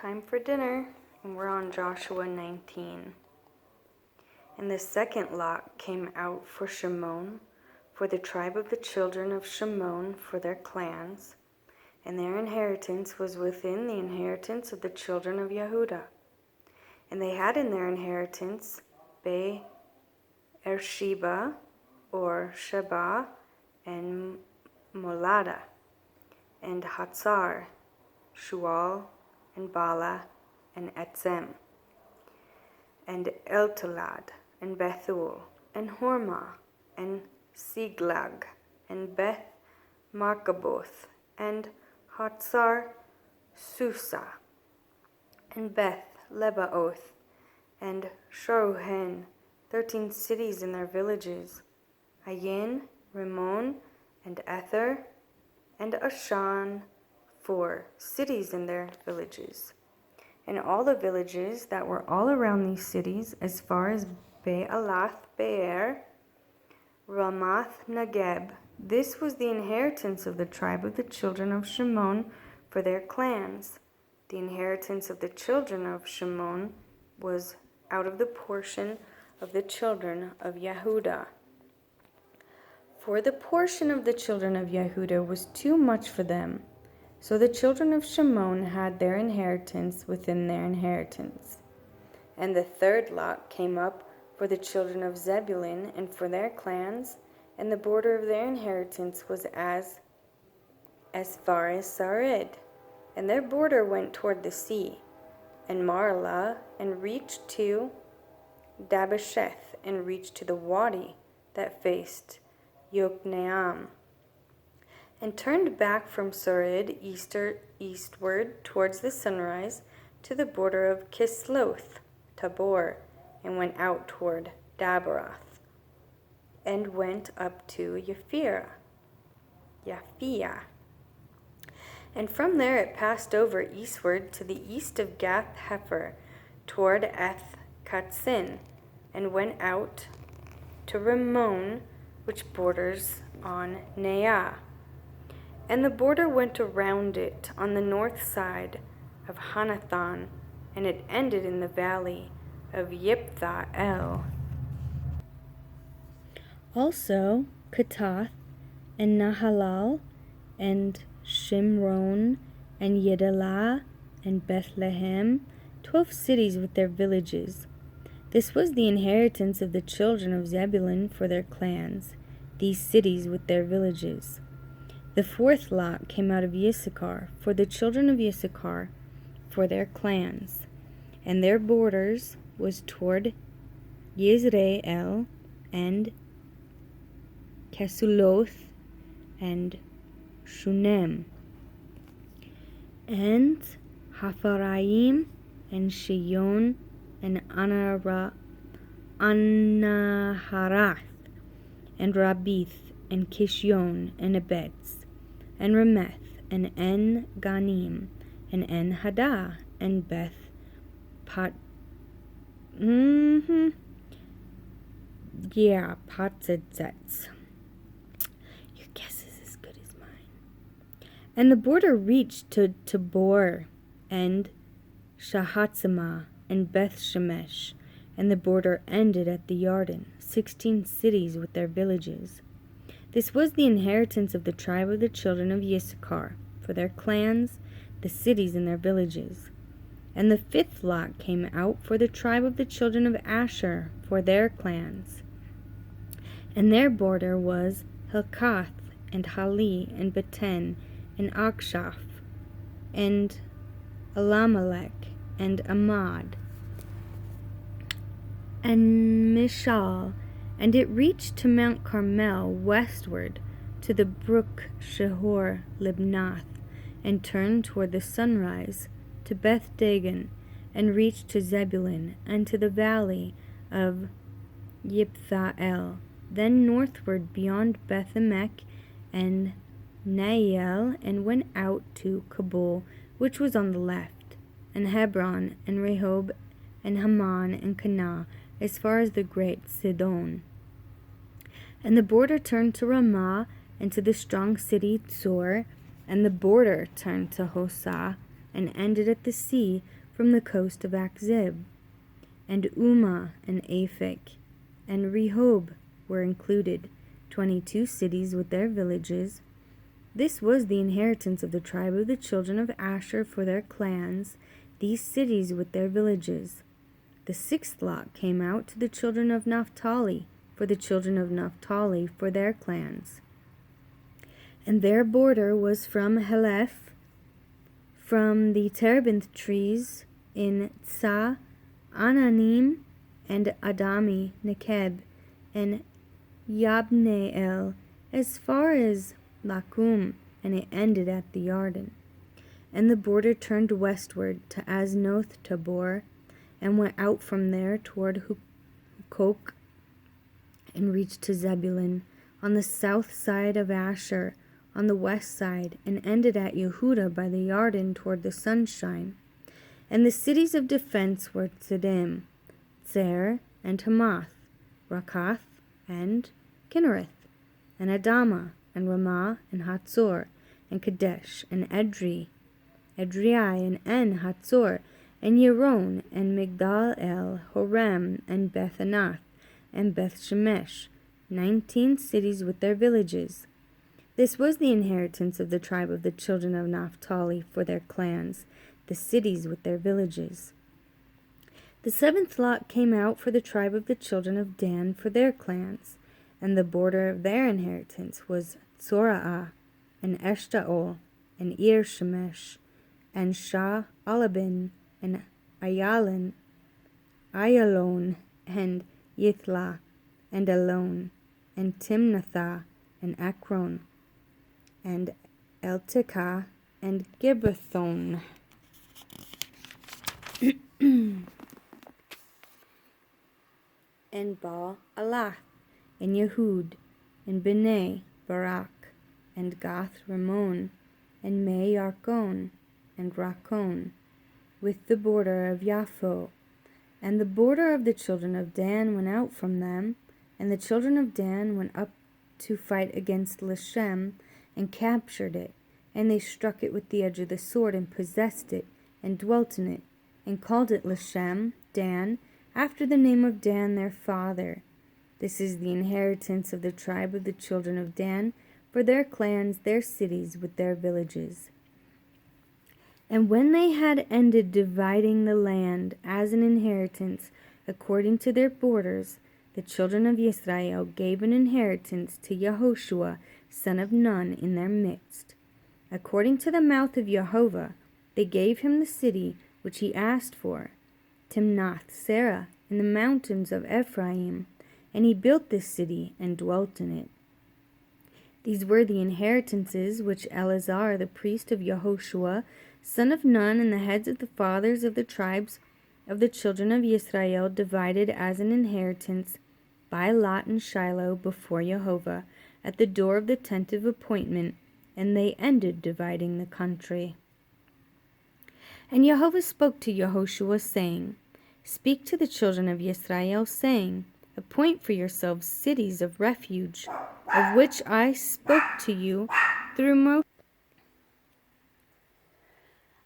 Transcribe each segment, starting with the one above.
Time for dinner, and we're on Joshua 19. And the second lot came out for Shimon, for the tribe of the children of Shimon, for their clans, and their inheritance was within the inheritance of the children of Yehudah. And they had in their inheritance Beersheba, or Sheba, and Molada, and Hatzar, Shual, and Bala, and Etzem, and Eltolad, and Bethul, and Hormah, and Siglag, and Beth Markaboth, and Hatzar Susa, and Beth Lebaoth, and Sharuhen, 13 cities and their villages, Ayin, Rimmon, and Ether, and Ashan, 4 cities and their villages. And all the villages that were all around these cities, as far as Be'alath Be'er, Ramath Negeb, this was the inheritance of the tribe of the children of Shimon for their clans. The inheritance of the children of Shimon was out of the portion of the children of Yehudah. For the portion of the children of Yehudah was too much for them. So the children of Shimon had their inheritance within their inheritance. And the third lot came up for the children of Zebulun and for their clans, and the border of their inheritance was as far as Sarid, and their border went toward the sea, and Marlah, and reached to Dabasheth, and reached to the wadi that faced Yokneam, and turned back from Sarid eastward towards the sunrise to the border of Kisloth Tabor, and went out toward Dabarath, and went up to Yaphia. And from there it passed over eastward to the east of Gath Hefer, toward Eth Katzin, and went out to Rimmon, which borders on Neah. And the border went around it on the north side of Hanathan, and it ended in the valley of Yiptha-el. Also Katath, and Nahalal, and Shimron, and Yedalah, and Bethlehem, 12 cities with their villages. This was the inheritance of the children of Zebulun for their clans, these cities with their villages. The fourth lot came out of Issachar, for the children of Issachar, for their clans, and their borders was toward Yisrael, and Kesuloth, and Shunem, and Hapharaim, and Shion, and Anaharath, and Rabith, and Kishion, and Abetz, and Rameth, and En Ganim, and En Hadah, and Beth Patzetzetz. Your guess is as good as mine. And the border reached to Tabor, and Shahatzimah, and Beth Shemesh, and the border ended at the Yarden, 16 cities with their villages. This was the inheritance of the tribe of the children of Issachar, for their clans, the cities and their villages. And the fifth lot came out for the tribe of the children of Asher, for their clans. And their border was Helkath, and Hali, and Beten, and Akshaph, and Alamelech, and Amad, and Mishal, and it reached to Mount Carmel westward to the brook Shehor Libnath, and turned toward the sunrise to Beth Dagon, and reached to Zebulun, and to the valley of Yiptha-el, then northward beyond Beth-emek and Nael, and went out to Kabul, which was on the left, and Hebron, and Rehob, and Haman, and Canaan, as far as the great Sidon. And the border turned to Ramah, and to the strong city Tzor, and the border turned to Hosah, and ended at the sea from the coast of Akzib. And Umah and Aphek and Rehob were included, 22 cities with their villages. This was the inheritance of the tribe of the children of Asher for their clans, these cities with their villages. The sixth lot came out to the children of Naphtali, for the children of Naphtali for their clans. And their border was from Heleph, from the terebinth trees in Tsa, Ananim, and Adami, Nekeb, and Yabneel, as far as Lakum, and it ended at the Yarden. And the border turned westward to Aznoth Tabor, and went out from there toward Hukok, and reached to Zebulun, on the south side of Asher, on the west side, and ended at Yehuda by the Yarden toward the sunshine. And the cities of defense were Tzedim, Tzer, and Hamath, Rakath, and Kinnereth, and Adama, and Ramah, and Hatzor, and Kadesh, and Edrei, and En Hatzor, and Yeron, and Migdal El, Horem, and Beth Anath, and Beth Shemesh, 19 cities with their villages. This was the inheritance of the tribe of the children of Naphtali for their clans, the cities with their villages. The seventh lot came out for the tribe of the children of Dan for their clans, and the border of their inheritance was Zorah, and Eshtaol, and Ir Shemesh, and Shah Alabin, and Ayalon, and Yithla, and Elon, and Timnathah, and Akron, and Eltekah, and Gibbethon. And Baal-Alath, and Yehud, and Bnei Barak, and Gath Ramon, and Me Yarkon, and Rakon, with the border of Yapho. And the border of the children of Dan went out from them, and the children of Dan went up to fight against Leshem, and captured it, and they struck it with the edge of the sword, and possessed it, and dwelt in it, and called it Leshem, Dan, after the name of Dan their father. This is the inheritance of the tribe of the children of Dan, for their clans, their cities, with their villages. And when they had ended dividing the land as an inheritance, according to their borders, the children of Israel gave an inheritance to Yehoshua, son of Nun, in their midst. According to the mouth of Jehovah, they gave him the city which he asked for, Timnath Serah, in the mountains of Ephraim, and he built this city and dwelt in it. These were the inheritances which Eleazar the priest of Yehoshua, son of Nun, and the heads of the fathers of the tribes of the children of Israel divided as an inheritance by lot in Shiloh before Jehovah at the door of the tent of appointment, and they ended dividing the country. And Jehovah spoke to Yehoshua, saying, Speak to the children of Israel, saying, Appoint for yourselves cities of refuge, of which I spoke to you through Moses.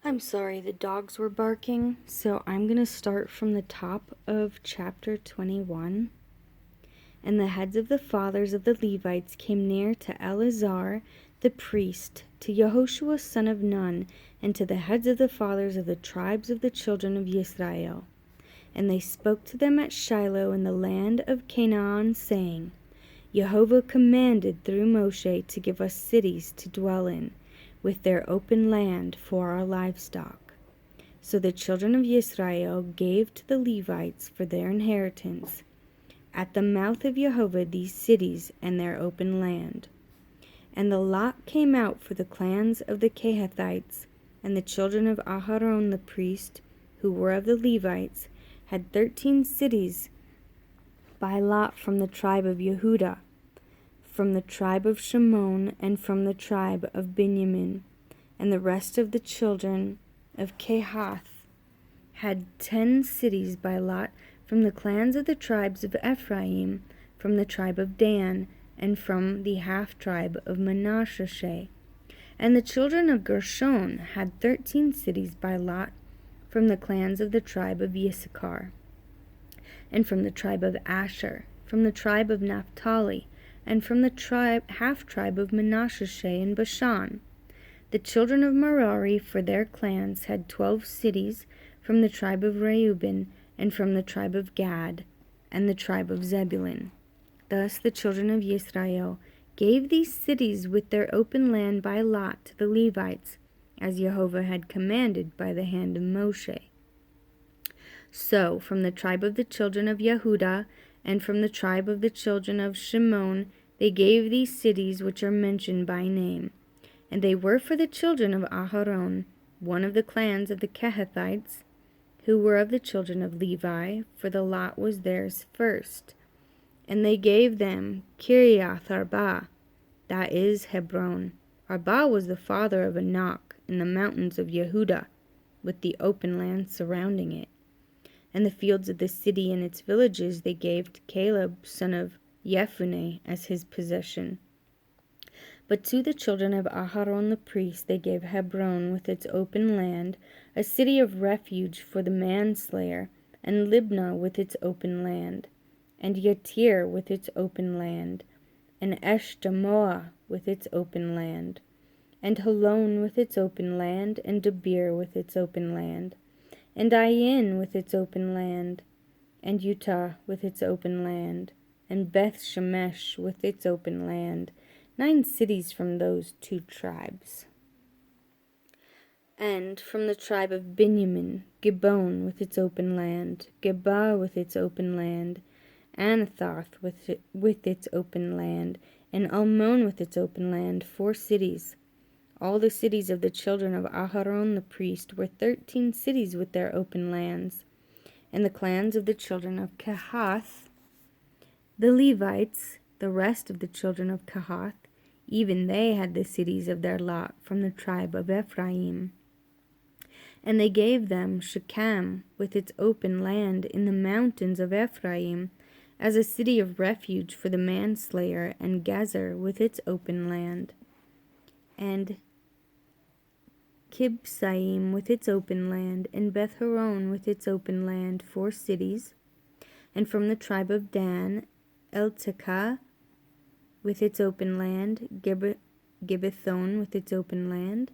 I'm sorry, the dogs were barking, so I'm going to start from the top of chapter 21. And the heads of the fathers of the Levites came near to Eleazar the priest, to Yehoshua son of Nun, and to the heads of the fathers of the tribes of the children of Israel. And they spoke to them at Shiloh in the land of Canaan, saying, Jehovah commanded through Moshe to give us cities to dwell in, with their open land for our livestock. So the children of Israel gave to the Levites for their inheritance, at the mouth of Jehovah, these cities and their open land. And the lot came out for the clans of the Kehathites, and the children of Aharon the priest, who were of the Levites, had 13 cities by lot from the tribe of Yehudah, from the tribe of Shimon, and from the tribe of Benjamin. And the rest of the children of Kehath had 10 cities by lot from the clans of the tribes of Ephraim, from the tribe of Dan, and from the half-tribe of Manasseh. And the children of Gershon had 13 cities by lot from the clans of the tribe of Issachar, and from the tribe of Asher, from the tribe of Naphtali, and from the half-tribe of Manasseh in Bashan. The children of Merari for their clans had 12 cities from the tribe of Reuben, and from the tribe of Gad, and the tribe of Zebulun. Thus the children of Israel gave these cities with their open land by lot to the Levites, as Jehovah had commanded by the hand of Moshe. So from the tribe of the children of Yehudah, and from the tribe of the children of Shimon, they gave these cities which are mentioned by name. And they were for the children of Aharon, one of the clans of the Kehathites, who were of the children of Levi, for the lot was theirs first. And they gave them Kiriath Arba, that is Hebron. Arba was the father of Anak in the mountains of Yehudah, with the open land surrounding it. And the fields of the city and its villages they gave to Caleb, son of Jephunneh, as his possession. But to the children of Aharon the priest they gave Hebron with its open land, a city of refuge for the manslayer, and Libnah with its open land, and Yatir with its open land, and Eshtemoa with its open land, and Holon with its open land, and Debir with its open land, and Ayin with its open land, and Utah with its open land, and Beth Shemesh with its open land, 9 cities from those 2 tribes. And from the tribe of Benjamin, Gibbon with its open land, Geba with its open land, Anathoth with its open land, and Almon with its open land, 4 cities. All the cities of the children of Aharon the priest were 13 cities with their open lands. And the clans of the children of Kehath, the Levites, the rest of the children of Kehath, even they had the cities of their lot from the tribe of Ephraim. And they gave them Shechem with its open land in the mountains of Ephraim, as a city of refuge for the manslayer, and Gezer with its open land, and Kibsaim with its open land, and Beth-horon with its open land, 4 cities. And from the tribe of Dan, Eltekah with its open land, Gibbethon with its open land,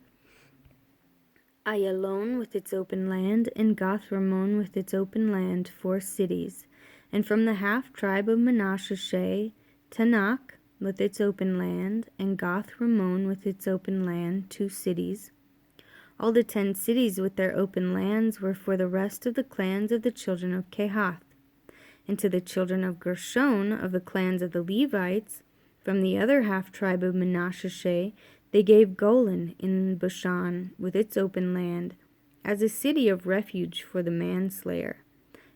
Ayalon with its open land, and Gath-Rimmon with its open land, 4 cities. And from the half-tribe of Manasseh, Tanakh with its open land, and Gath-Rimmon with its open land, 2 cities. All the 10 cities with their open lands were for the rest of the clans of the children of Kehath. And to the children of Gershon, of the clans of the Levites, from the other half-tribe of Manasseh, they gave Golan in Bashan with its open land, as a city of refuge for the manslayer,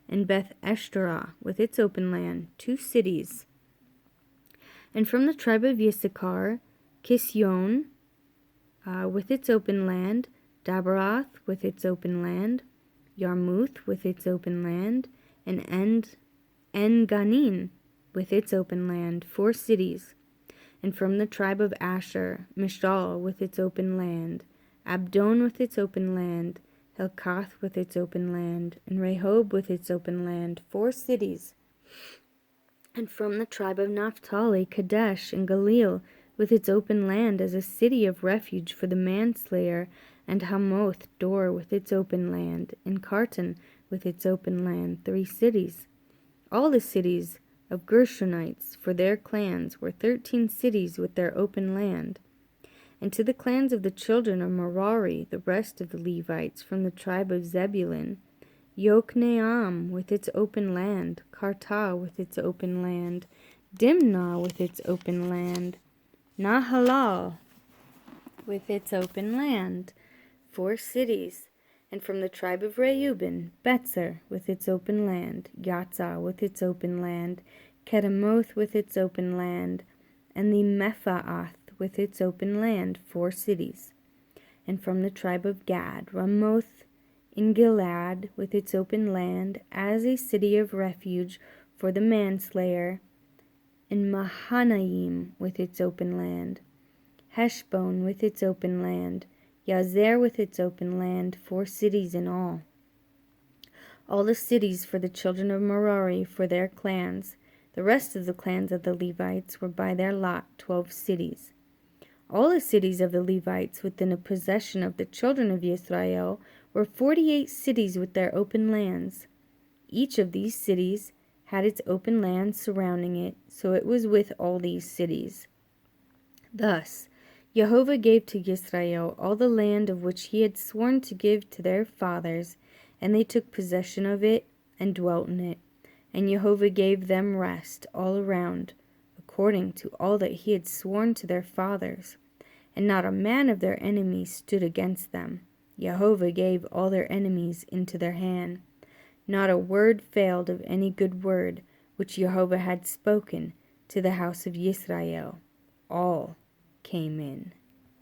and Beth Eshterah with its open land, 2 cities. And from the tribe of Issachar, Kisyon with its open land, Dabarath with its open land, Yarmuth with its open land, and En-Ganim with its open land, 4 cities. And from the tribe of Asher, Mishal with its open land, Abdon with its open land, Helkath with its open land, and Rehob with its open land, 4 cities. And from the tribe of Naphtali, Kadesh and Galil with its open land as a city of refuge for the manslayer, and Hamoth Dor with its open land, and Kartan with its open land, 3 cities. All the cities of Gershonites for their clans were 13 cities with their open land. And to the clans of the children of Merari, the rest of the Levites from the tribe of Zebulun, Yokneam with its open land, Kartah with its open land, Dimnah with its open land, Nahalal with its open land, 4 cities. And from the tribe of Reuben, Betzer with its open land, Yatzah with its open land, Kedemoth with its open land, and the Mephaath with its open land, 4 cities. And from the tribe of Gad, Ramoth in Gilead with its open land, as a city of refuge for the manslayer, and Mahanaim with its open land, Heshbon with its open land, Yazer with its open land, 4 cities in all. All the cities for the children of Merari for their clans. The rest of the clans of the Levites were by their lot 12 cities. All the cities of the Levites within the possession of the children of Israel were 48 cities with their open lands. Each of these cities had its open land surrounding it, so it was with all these cities. Thus Jehovah gave to Israel all the land of which he had sworn to give to their fathers, and they took possession of it and dwelt in it. And Jehovah gave them rest all around, according to all that he had sworn to their fathers. And not a man of their enemies stood against them. Jehovah gave all their enemies into their hand. Not a word failed of any good word which Jehovah had spoken to the house of Israel. All came in.